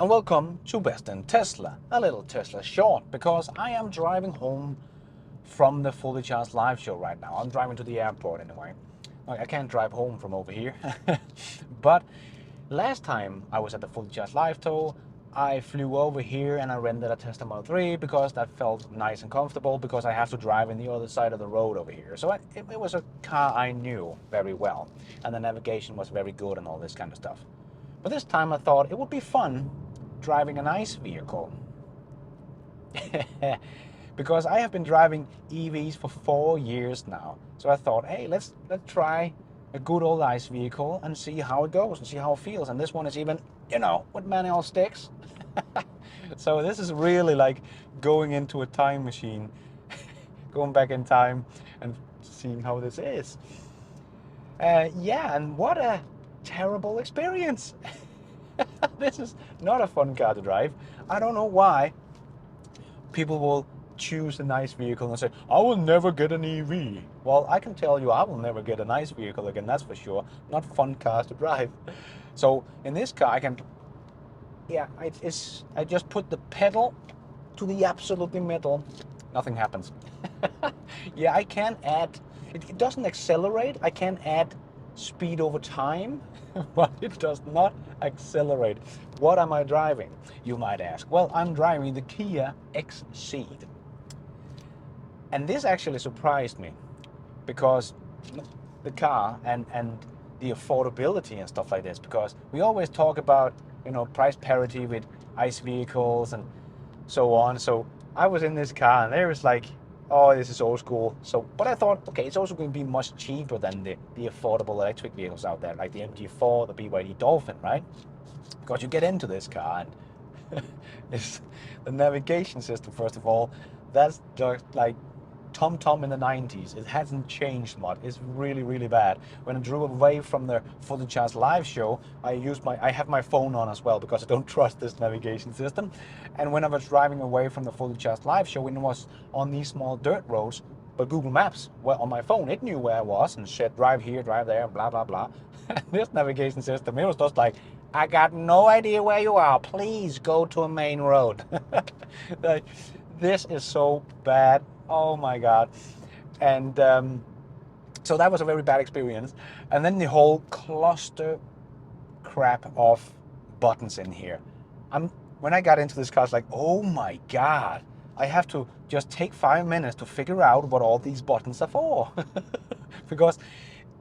and welcome to Best in Tesla, a little Tesla short, because I am driving home from the Fully Charged live show right now. I'm driving to the airport anyway. I can't drive home from over here. But last time I was at the Fully Charged live show, I flew over here and I rented a Tesla Model 3 because that felt nice and comfortable, because I have to drive in the other side of the road over here. So it was a car I knew very well, and the navigation was very good and all this kind of stuff. But this time I thought it would be fun driving an ICE vehicle. Because I have been driving EVs for 4 years now. So I thought, hey, let's try a good old ICE vehicle and see how it goes and see how it feels. And this one is even, with manual sticks. So this is really like going into a time machine, going back in time and seeing how this is. Yeah, and what a terrible experience. This is not a fun car to drive. I don't know why people will choose a nice vehicle and say, I will never get an EV. Well, I can tell you I will never get a nice vehicle again, that's for sure. Not fun cars to drive. So in this car I just put the pedal to the absolutely middle. Nothing happens. Yeah, I can add, it doesn't accelerate. I can add speed over time, but it does not accelerate. What am I driving, you might ask? Well, I'm driving the Kia Exceed. And this actually surprised me, because the car and the affordability and stuff like this, because we always talk about, price parity with ICE vehicles and so on. So I was in this car and there was like, oh, this is old school. So, but I thought, okay, it's also going to be much cheaper than the affordable electric vehicles out there, like the MG4, the BYD Dolphin, right? Because you get into this car and it's the navigation system, first of all, that's just like TomTom in the 90s. It hasn't changed much. It's really, really bad. When I drove away from the Fully Charged live show, I have my phone on as well, because I don't trust this navigation system. And when I was driving away from the Fully Charged live show, when it was on these small dirt roads, but Google Maps, well, on my phone, it knew where I was and said, drive here, drive there, blah, blah, blah. This navigation system, it was just like, I got no idea where you are. Please go to a main road. Like, this is so bad. Oh my God. And so that was a very bad experience. And then the whole cluster crap of buttons in here. When I got into this car, I was like, oh my God, I have to just take 5 minutes to figure out what all these buttons are for. Because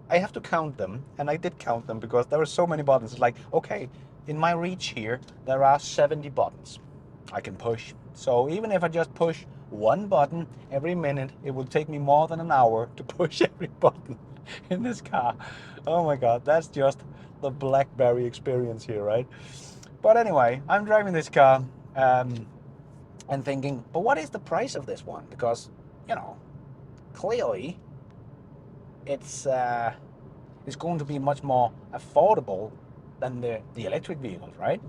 I have to count them, and I did count them because there were so many buttons. It's like, okay, in my reach here, there are 70 buttons I can push. So even if I just push one button every minute, it will take me more than an hour to push every button in this car. Oh my God, that's just the BlackBerry experience here, right? But anyway, I'm driving this car and thinking, but what is the price of this one? Because, clearly it's going to be much more affordable than the electric vehicles, right?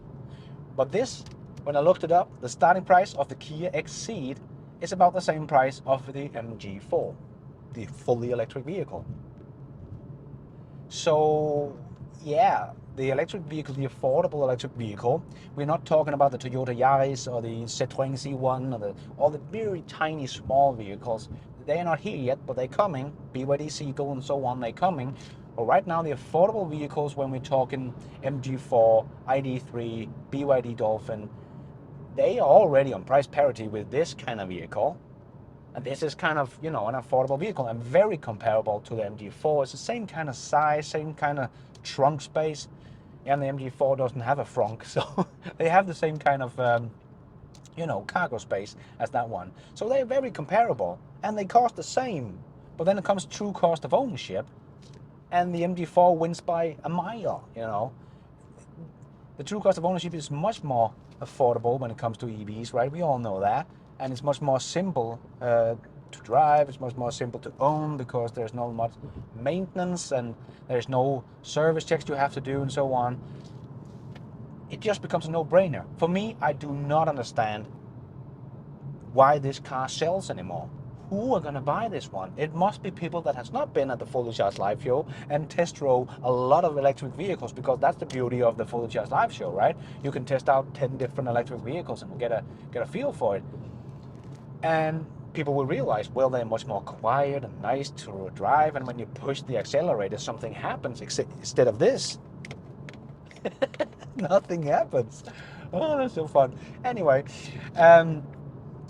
But this, when I looked it up, the starting price of the Kia Exceed is about the same price of the MG4, the fully electric vehicle. So yeah, the electric vehicle, the affordable electric vehicle, we're not talking about the Toyota Yaris or the Citroën C1 or all the very tiny small vehicles. They're not here yet, but they're coming. BYD Seagull and so on, they're coming. But right now, the affordable vehicles, when we're talking MG4, ID3, BYD Dolphin, they are already on price parity with this kind of vehicle. And this is kind of, an affordable vehicle and very comparable to the MG4. It's the same kind of size, same kind of trunk space. And the MG4 doesn't have a frunk, so they have the same kind of, cargo space as that one. So they're very comparable, and they cost the same. But then it comes true cost of ownership, and the MG4 wins by a mile, The true cost of ownership is much more affordable when it comes to EVs, right? We all know that. And it's much more simple to drive. It's much more simple to own, because there's not much maintenance and there's no service checks you have to do and so on. It just becomes a no-brainer. For me, I do not understand why this car sells anymore. who are going to buy this one? It must be people that has not been at the Fully Charged Live Show and test drove a lot of electric vehicles, because that's the beauty of the Fully Charged Live Show, right? You can test out 10 different electric vehicles and get a feel for it. And people will realize, well, they're much more quiet and nice to drive, and when you push the accelerator, something happens. Instead of this, nothing happens. Oh, that's so fun. Anyway,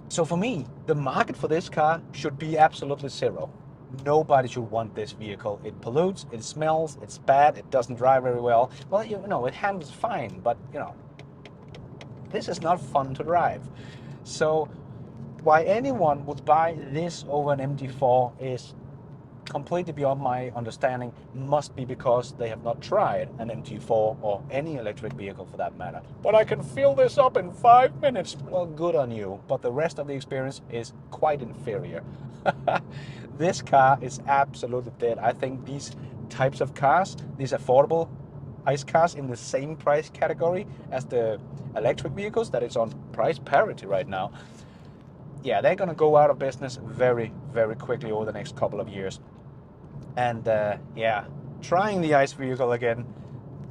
so for me, the market for this car should be absolutely zero. Nobody should want this vehicle. It pollutes, it smells, it's bad, it doesn't drive very well. Well, you know, it handles fine, but you know, this is not fun to drive. So why anyone would buy this over an MG4 is completely beyond my understanding. Must be because they have not tried an MG4 or any electric vehicle for that matter. But I can fill this up in 5 minutes. Well, good on you, but the rest of the experience is quite inferior. This car is absolutely dead. I think these types of cars, these affordable ICE cars in the same price category as the electric vehicles, that is on price parity right now, yeah, they're going to go out of business very, very quickly over the next couple of years. And yeah, trying the ICE vehicle again,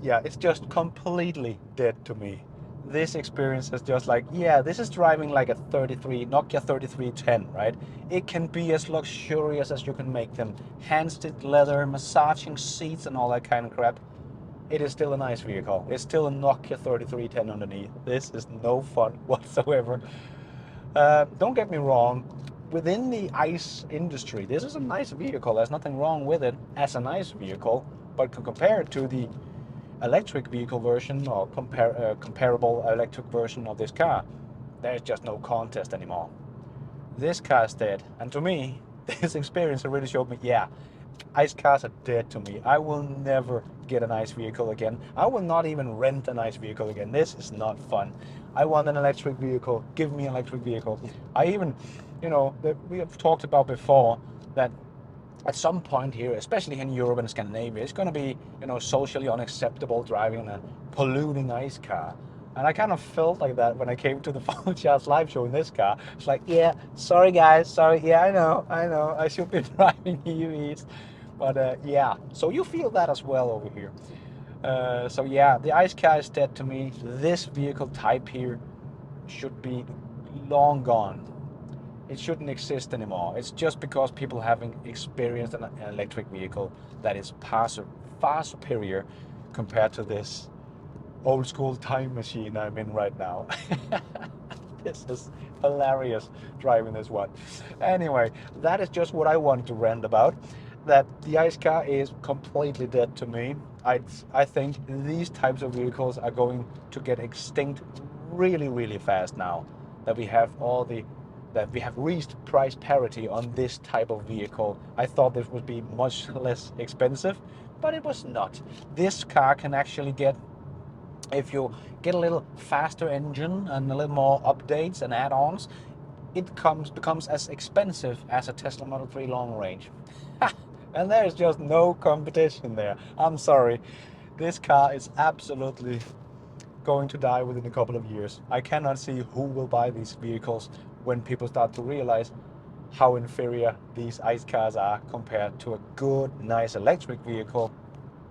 yeah, it's just completely dead to me. This experience is just like, yeah, this is driving like a Nokia 3310, right? It can be as luxurious as you can make them. Hand-stitched leather, massaging seats and all that kind of crap. It is still a nice vehicle. It's still a Nokia 3310 underneath. This is no fun whatsoever. Don't get me wrong, within the ICE industry, this is a nice vehicle. There's nothing wrong with it as a nice vehicle, but compare it to the electric vehicle version or comparable electric version of this car, there's just no contest anymore. This car is dead, and to me, this experience really showed me, yeah, ICE cars are dead to me. I will never get an ICE vehicle again. I will not even rent an ICE vehicle again. This is not fun. I want an electric vehicle. Give me an electric vehicle. I even, you know, we have talked about before that at some point here, especially in Europe and Scandinavia, it's going to be, you know, socially unacceptable driving a polluting ICE car. And I kind of felt like that when I came to the Fully Charged Live Show in this car. It's like, yeah, sorry guys, sorry, yeah, I know, I should be driving EVs. But yeah, so you feel that as well over here. So yeah, the ICE car is dead to me. This vehicle type here should be long gone. It shouldn't exist anymore. It's just because people haven't experienced an electric vehicle that is far superior compared to this old school time machine I'm in right now. This is hilarious driving this one. Anyway, that is just what I wanted to rant about. That the ICE car is completely dead to me. I think these types of vehicles are going to get extinct really, really fast now that we have reached price parity on this type of vehicle. I thought this would be much less expensive, but it was not. This car can actually get, if you get a little faster engine and a little more updates and add-ons, it becomes as expensive as a Tesla Model 3 long range. And there's just no competition there. I'm sorry. This car is absolutely going to die within a couple of years. I cannot see who will buy these vehicles when people start to realize how inferior these ICE cars are compared to a good, nice electric vehicle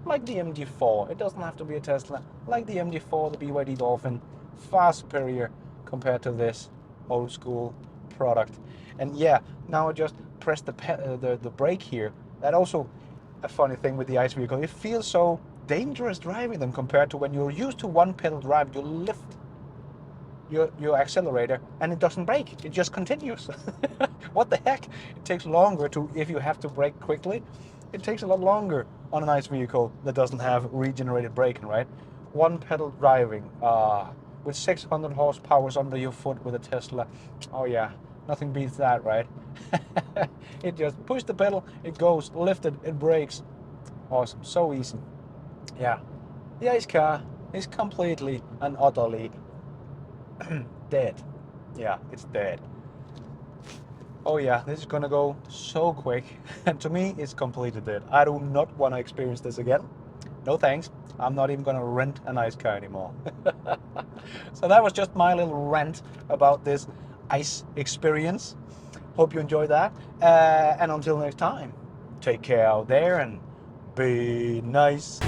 like the MG4. It doesn't have to be a Tesla. Like the MG4, the BYD Dolphin, far superior compared to this old school product. And yeah, now I just press the brake here. That also a funny thing with the ICE vehicle. It feels so dangerous driving them compared to when you're used to one pedal drive. You lift your accelerator and it doesn't brake. It just continues. What the heck? It takes longer if you have to brake quickly. It takes a lot longer on an ICE vehicle that doesn't have regenerated braking, right? One pedal driving with 600 horsepower under your foot with a Tesla. Oh yeah, nothing beats that, right? It just push the pedal, it goes, lift it, it brakes. Awesome, so easy. Yeah, the ICE car is completely and utterly dead. Yeah, it's dead. Oh yeah, this is gonna go so quick. And to me, it's completely dead. I do not want to experience this again. No thanks. I'm not even gonna rent an ICE car anymore. So that was just my little rant about this ICE experience. Hope you enjoyed that. And until next time, take care out there and be nice.